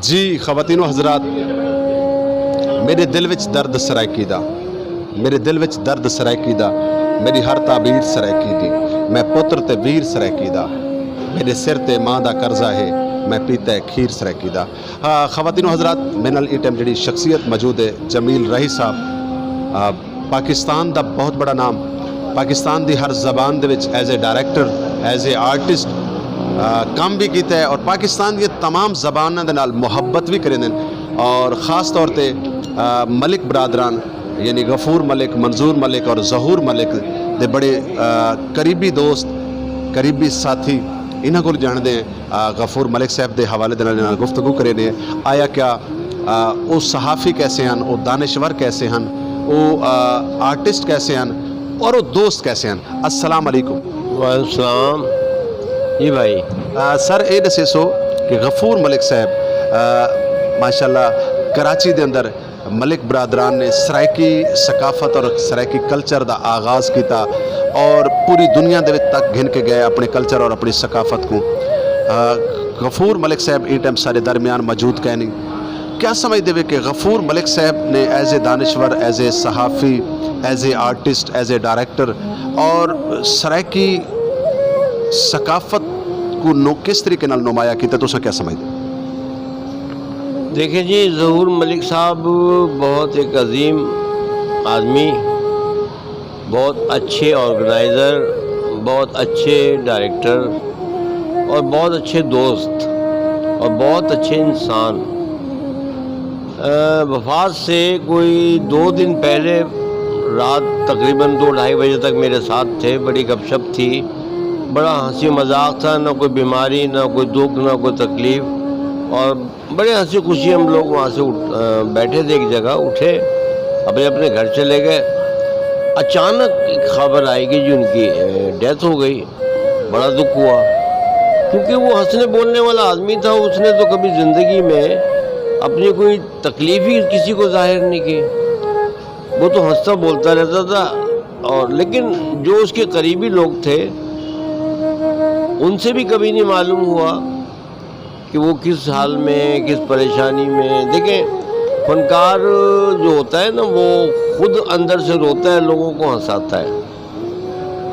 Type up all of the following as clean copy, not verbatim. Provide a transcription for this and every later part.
जी ख़वातीन व हज़रात, मेरे दिल विच दर्द सराइकी दा, मेरे दिल विच दर्द सराइकी दा, मेरी हर ताबीर सराइकी दी, मैं पुत्र ते वीर सराइकी दा, मेरे सिर ते मां दा कर्जा है, मैं पीता है खीर सराइकी दा। ख़वातीन व हज़रात, मेरे नाल इस टाइम जिहड़ी शख्सियत मौजूद है जमील रही साहब, पाकिस्तान दा बहुत बड़ा नाम, पाकिस्तान दी हर ज़बान दे विच as a director, as a artist काम भी किया है और पाकिस्तान की तमाम ज़बानों के नाल मुहब्बत भी करें और ख़ास तौर पर मलिक बरादरान यानी गफूर मलिक, मंजूर मलिक और जहूर मलिक दे बड़े करीबी दोस्त, करीबी साथी इन्हों को जानते हैं। गफूर मलिक साहब के हवाले दे नाल गुफ्तगू करे ने आया क्या वो सहाफ़ी कैसे हैं, वो दानिशवर कैसे हैं, वो आर्टिस्ट कैसे हैं और वो दोस्त कैसे हैं। अस्सलाम वालेकुम। वालेकुम जी भाई। सर ये दसे सो कि गफूर मलिक साहब माशाल्लाह कराची के अंदर मलिक बरादरान ने सराइकी सकाफत और सराइकी कल्चर का आगाज़ किया और पूरी दुनिया दे तक घिन के गए अपने कल्चर और अपनी सकाफत को। गफूर मलिक साहब इस टाइम सारे दरमियान मौजूद कह नहीं, क्या समझते हुए कि गफूर मलिक साहब ने एज ए दानिशवर, एज ए सहाफ़ी, as a artist, as a director और सराइकी सकाफत को किस तरीके नाल नुमाया किया, तुम क्या समझते? देखिए जी, ज़हूर मलिक साहब बहुत एक अजीम आदमी, बहुत अच्छे ऑर्गेनाइज़र, बहुत अच्छे डायरेक्टर और बहुत अच्छे दोस्त और बहुत अच्छे इंसान। वफ़ात से कोई 2 दिन पहले रात तकरीबन 2-2:30 बजे तक मेरे साथ थे। बड़ी गपशप थी, बड़ा हंसी मजाक था, ना कोई बीमारी, ना कोई दुख, ना कोई तकलीफ़ और बड़े हंसी खुशी हम लोग वहाँ से बैठे थे एक जगह, उठे अपने अपने घर चले गए। अचानक खबर आई कि जी उनकी डेथ हो गई। बड़ा दुख हुआ क्योंकि वो हंसने बोलने वाला आदमी था। उसने तो कभी ज़िंदगी में अपनी कोई तकलीफ़ ही किसी को जाहिर नहीं की। वो तो हंसता बोलता रहता था और लेकिन जो उसके करीबी लोग थे उनसे भी कभी नहीं मालूम हुआ कि वो किस हाल में, किस परेशानी में। देखें, फनकार जो होता है ना, वो खुद अंदर से रोता है, लोगों को हंसाता है।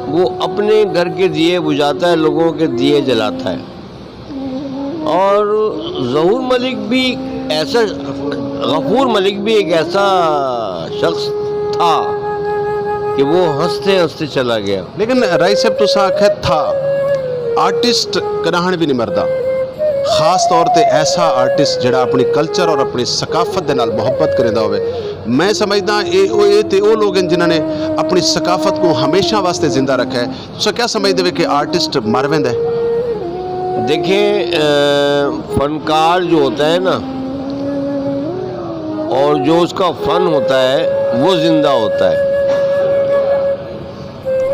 वो अपने घर के दिए बुझाता है, लोगों के दिए जलाता है। और ज़हूर मलिक भी ऐसा, गफूर मलिक भी एक ऐसा शख्स था कि वो हंसते हंसते चला गया। लेकिन राय साहब तुसा आखे था आर्टिस्ट कराहन भी नहीं मरदा, खास तौर पे ऐसा आर्टिस्ट जड़ा अपनी कल्चर और अपनी सकाफत के नाल मुहब्बत करेंदा होवे। मैं समझदा ये ते वो लोग हैं जिन्होंने अपनी सकाफत को हमेशा वास्ते जिंदा रखा है। तो क्या समझते हुए कि आर्टिस्ट मर वेंदा है? देखिए, फनकार जो होता है ना और जो उसका फ़न होता है वो ज़िंदा होता है।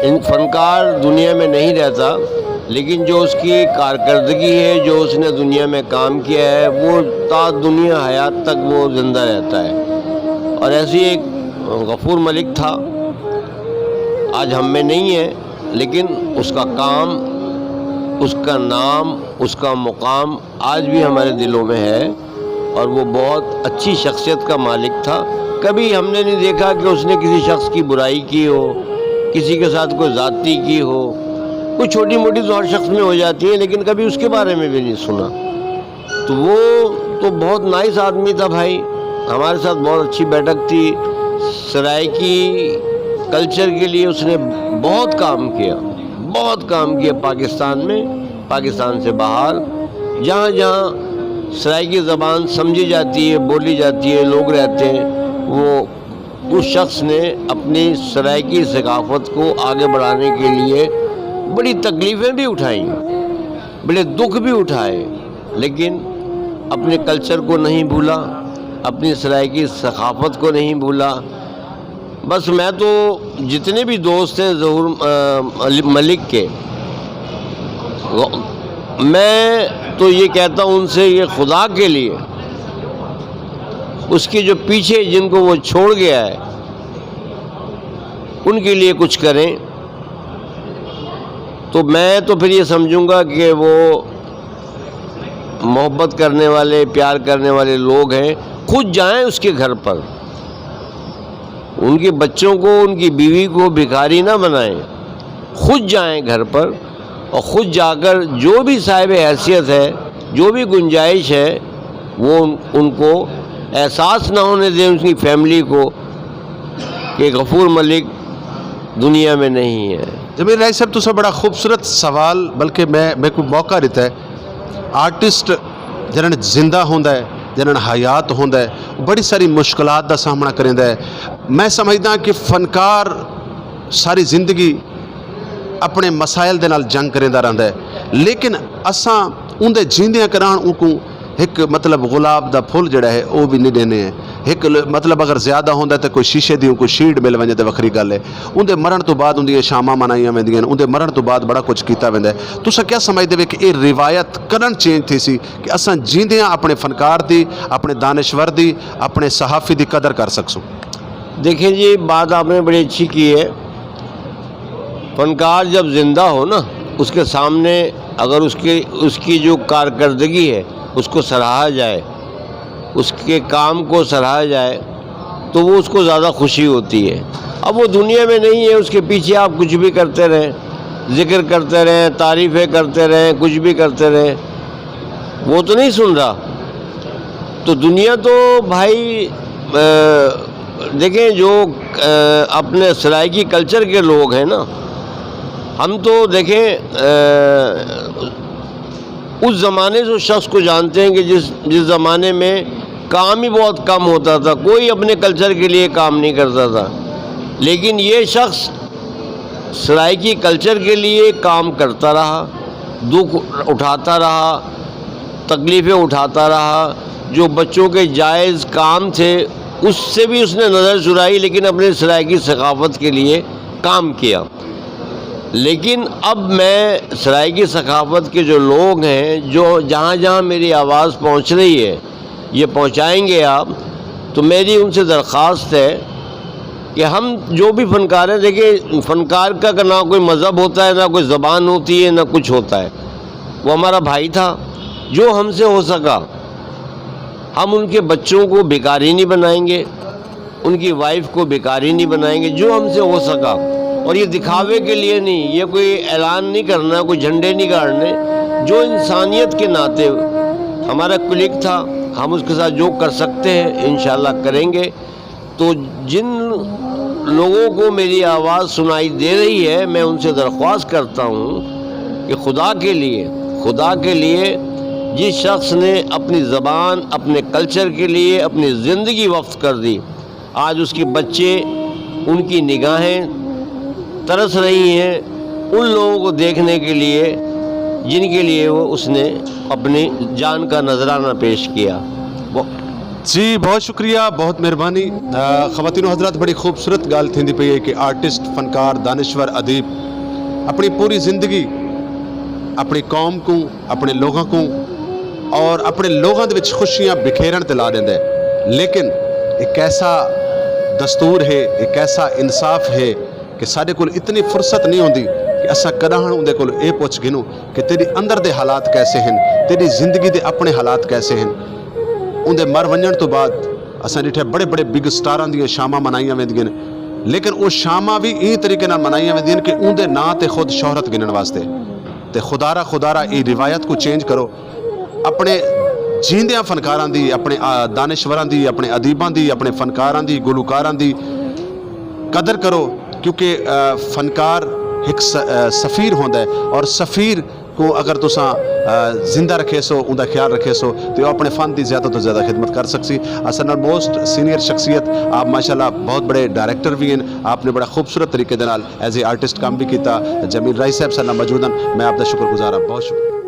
इन फनकार दुनिया में नहीं रहता, लेकिन जो उसकी कारकर्दगी है, जो उसने दुनिया में काम किया है, वो ता दुनिया हयात तक वो ज़िंदा रहता है। और ऐसी एक गफूर मलिक था, आज हम में नहीं है, लेकिन उसका काम, उसका नाम, उसका मुकाम आज भी हमारे दिलों में है और वो बहुत अच्छी शख्सियत का मालिक था। कभी हमने नहीं देखा कि उसने किसी शख्स की बुराई की हो, किसी के साथ कोई ज़्यादती की हो। कोई छोटी मोटी तो हर शख्स में हो जाती है, लेकिन कभी उसके बारे में भी नहीं सुना। तो वो तो बहुत नाइस आदमी था भाई, हमारे साथ बहुत अच्छी बैठक थी। सराइकी कल्चर के लिए उसने बहुत काम किया, बहुत काम किया पाकिस्तान में, पाकिस्तान से बाहर, जहाँ जहाँ सराइकी ज़बान समझी जाती है, बोली जाती है, लोग रहते हैं, वो उस शख्स ने अपनी सराइकी सकाफत को आगे बढ़ाने के लिए बड़ी तकलीफ़ें भी उठाई, बड़े दुख भी उठाए, लेकिन अपने कल्चर को नहीं भूला, अपनी सराइकी सकाफत को नहीं भूला। बस मैं तो जितने भी दोस्त हैं ज़हूर मलिक के, मैं तो ये कहता हूँ उनसे, ये खुदा के लिए उसके जो पीछे जिनको वो छोड़ गया है उनके लिए कुछ करें। तो मैं तो फिर ये समझूंगा कि वो محبت کرنے والے پیار کرنے والے لوگ ہیں خود جائیں اس کے گھر پر، ان کے بچوں کو ان کی بیوی کو بھکاری نہ بنائیں، خود جائیں گھر پر اور خود جا کر جو بھی صاحب حیثیت ہے، جو بھی گنجائش ہے، وہ ان کو احساس نہ ہونے دیں، ان کی فیملی کو، کہ غفور ملک دنیا میں نہیں ہے۔ جمیل رائی صاحب تو بڑا خوبصورت سوال، بلکہ میں کو موقع دیتا ہے آرٹسٹ جنہاں زندہ ہوندا ہے، جنہاں حیات ہوندا ہے، بڑی ساری مشکلات دا سامنا کریندا ہے۔ میں سمجھدا کہ فنکار ساری زندگی اپنے مسائل دے نال جنگ کریندا رہندا ہے، لیکن اساں ان دے جیندیاں کران ان کو ایک مطلب گلاب دا پھول جڑا ہے وہ بھی نہیں دینے ہیں، ایک مطلب اگر زیادہ ہوندا ہے تو کوئی شیشے دی کوئی شیٹ مل ونجے تے وکھری گل ہے۔ ان دے مرن تو بعد ان دی شاماں منائیاں ویندیاں، ان دے مرن تو بعد بڑا کچھ کیتا ویندا ہے۔ تساں کیا سمجھدے ہو کہ یہ روایت کرن چینج تھی سی کہ اساں جیندیاں اپنے فنکار دی، اپنے دانشور دی، اپنے صحافی دی قدر کر سکسوں؟ دیکھیں جی، بات آپ نے بڑی اچھی کی ہے۔ فنکار جب زندہ ہو نا، اس کے سامنے اگر اس کی جو کارکردگی ہے اس کو سراہا جائے، اس کے کام کو سراہا جائے، تو وہ اس کو زیادہ خوشی ہوتی ہے۔ اب وہ دنیا میں نہیں ہے، اس کے پیچھے آپ کچھ بھی کرتے رہیں، ذکر کرتے رہیں، تعریفیں کرتے رہیں، کچھ بھی کرتے رہیں، وہ تو نہیں سن رہا۔ تو دنیا تو بھائی دیکھیں، جو اپنے سرائکی کلچر کے لوگ ہیں نا، ہم تو دیکھیں اس زمانے سے اس شخص کو جانتے ہیں کہ جس زمانے میں کام ہی بہت کم ہوتا تھا، کوئی اپنے کلچر کے لیے کام نہیں کرتا تھا، لیکن یہ شخص سرائکی کلچر کے لیے کام کرتا رہا، دکھ اٹھاتا رہا، تکلیفیں اٹھاتا رہا، جو بچوں کے جائز کام تھے اس سے بھی اس نے نظر چرائی، لیکن اپنے سرائکی ثقافت کے لیے کام کیا۔ لیکن اب میں سرائکی ثقافت کے جو لوگ ہیں، جو جہاں جہاں میری آواز پہنچ رہی ہے یہ پہنچائیں گے آپ، تو میری ان سے درخواست ہے کہ ہم جو بھی فنکار ہیں، دیکھیں فنکار کا نہ کوئی مذہب ہوتا ہے، نہ کوئی زبان ہوتی ہے، نہ کچھ ہوتا ہے۔ وہ ہمارا بھائی تھا، جو ہم سے ہو سکا ہم ان کے بچوں کو بھکاری نہیں بنائیں گے، ان کی وائف کو بھکاری نہیں بنائیں گے، جو ہم سے ہو سکا۔ اور یہ دکھاوے کے لیے نہیں، یہ کوئی اعلان نہیں کرنا، کوئی جھنڈے نہیں گاڑنے، جو انسانیت کے ناطے ہمارا کلیگ تھا، ہم اس کے ساتھ جو کر سکتے ہیں انشاءاللہ کریں گے۔ تو جن لوگوں کو میری آواز سنائی دے رہی ہے، میں ان سے درخواست کرتا ہوں کہ خدا کے لیے جس شخص نے اپنی زبان، اپنے کلچر کے لیے اپنی زندگی وقف کر دی، آج اس کے بچے، ان کی نگاہیں ترس رہی ہیں ان لوگوں کو دیکھنے کے لیے جن کے لیے اس نے اپنی جان کا نذرانہ پیش کیا۔ جی بہت شکریہ، بہت مہربانی۔ خواتین و حضرات، بڑی خوبصورت گال تھیندی پئی ہے کہ آرٹسٹ، فنکار، دانشور، ادیب اپنی پوری زندگی اپنی قوم کو، اپنے لوگوں کو اور اپنے لوگوں دے وچ خوشیاں بکھیرن تے لا دیندا ہے، لیکن ایک ایسا دستور ہے، ایک ایسا انصاف ہے کہ سارے کول اتنی فرصت نہیں ہوندی کہ اساں کداں اندے کول اے پوچھ گنوں کہ تیری اندر دے حالات کیسے ہیں، تیری زندگی دے اپنے حالات کیسے ہیں۔ اندے مر ونجن تو بعد اساں ڈٹھے بڑے بڑے بگ سٹاراں دیاں شاماں منائیاں ویندیاں، لیکن وہ شاماں بھی این طریقے نال منائیاں ویندیاں کہ اندے نا تے خود شہرت گنن واسطے۔ تے خدارا یہ روایت کو چینج کرو، اپنے جیندیاں فنکاراں دی، اپنے دانشوراں دی، اپنے ادیباں دی، اپنے فنکاراں دی، گلوکاراں دی قدر کرو، کیونکہ فنکار ایک سفیر ہوندا ہے، اور سفیر کو اگر تساں زندہ رکھے سو، ان کا خیال رکھے سو، تو اپنے فن کی زیادہ تو زیادہ خدمت کر سکسی۔ اصل موسٹ سینئر شخصیت آپ ماشاءاللہ بہت بڑے ڈائریکٹر بھی ہیں، آپ نے بڑا خوبصورت طریقے دے نال ایز اے آرٹسٹ کام بھی کیتا۔ جمیل رائی صاحب سر موجود ہیں، میں آپ کا شکر گزار ہوں، بہت شکریہ۔